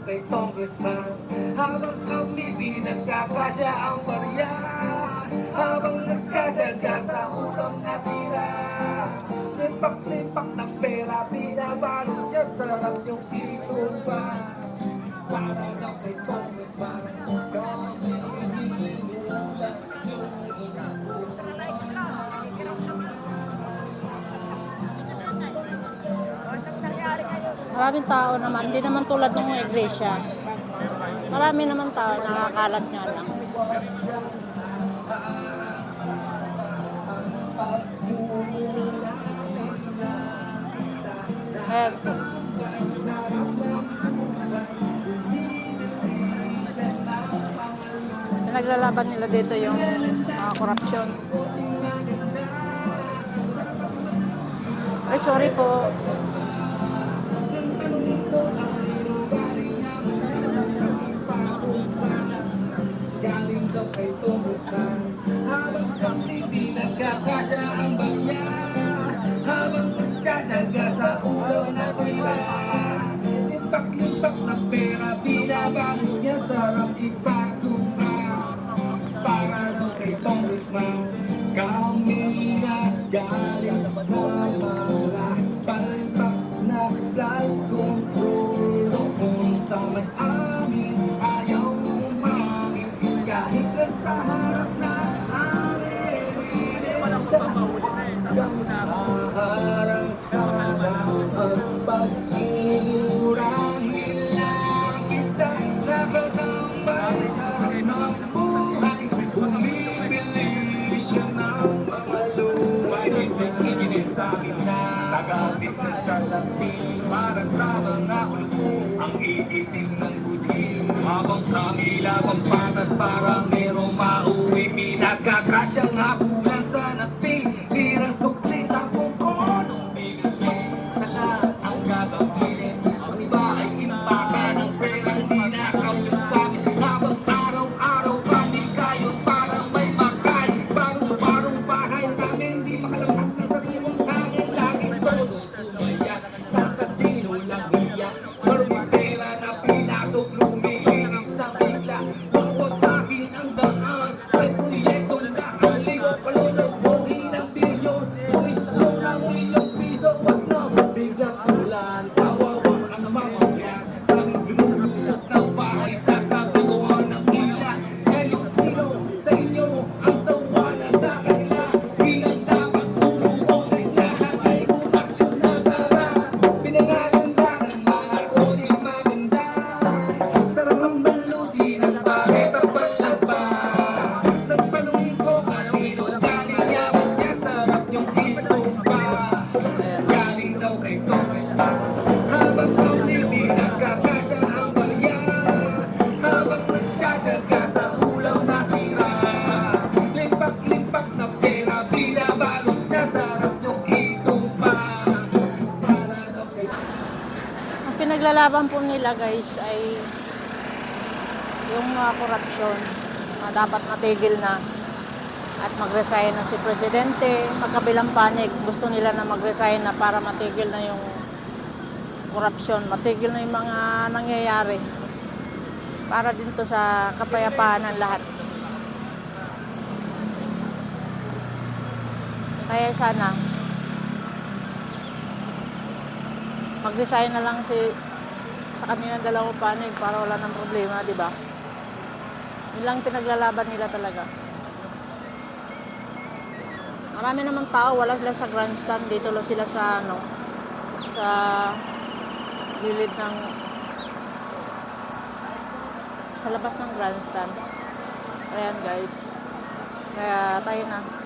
kay Congressman. Habang kami pinagkakasya ang barya, habang nagtsatsaga sa ulam na tira, lipak-lipak ng pera, binabalot niya, sarap yung itumba. Para daw kay Congressman, kami iniulat Maraming tao naman, hindi naman tulad ng iglesia. Marami naman tao, nakakalat nga lang. Ayan. Naglalaban nila dito yung korupsyon. Ay, sorry po. galing daw kay Congressman. Habang kami pinagkakasya ang barya, habang nagtsatsaga sa ulo na tira, lipak-lipak na pera, binabalot niya, sarap ipatumba. Para daw kay Congressman, kami na galing sa mga palpak na flood control. Kung sa may-amin ayaw umangin, kahit na sa harap na amin, sa hanggang harang sa ang pag-iurahin lang kita. Nakatambay sa ng buhay, bumibili siya ng mga luway. Isang iginis sa amin na nagatit na sa lapi, para sa mga ulo ang iitim ng budi. Habang kami labang patas para merong mauwi, pinagkakasyang hapunan sa napi, pirang sukli sa pungkon. Bibigyan sa lahat ang gagawin, ang iba ay impaka ng perang ninakaw yung sabi. Habang araw-araw kami kayo parang may makain, parang bahay namin di makalangkat na sa limong hangin. Laging todo tumaya sa kasino lang hiya, maruming pera na pinasok, lumiinis na bigla. Wawasakin ang daan, may proyektong nakaligo, palulubogin ang bilyon, komisyon ng milyong piso. Wag na biglang ulan, kawawa ang mamamayan, kaming binulunok ng bahay sa kagawaan ng ilan. Ngayon sino sa inyo ang sawa na sa kanila? Bilang dapat puro boses, lahat ay kumaksyon na tara. Pinangalanda ng mga kotse maganda, sarap ang balusin ng bakit ang palaba. Nagtanungin ko kanino galing yaman niya, sarap yung itumba. Galing daw kay Congressman. Habang kami pinagkakasya ang barya, habang nagtsatsaga sa ulaw na tira, limpak-limpak na pera, binabalot niya, sarap yung itumba. Para daw kay Ang pinaglalaban po nila guys ay yung korupsyon na dapat matigil na at mag-resign na si Presidente. Magkabilang panig, gusto nila na mag-resign na para matigil na yung korupsyon, matigil na yung mga nangyayari para din to sa kapayapaan ng lahat. Kaya sana mag-resign na lang sa kanilang dalawang panig para wala ng problema, di ba? Yun lang pinaglalaban nila talaga. Marami naman tao, wala sila sa grandstand, dito lang sila sa sa gilid ng sa labas ng grandstand. Ayan guys. Kaya tayo na.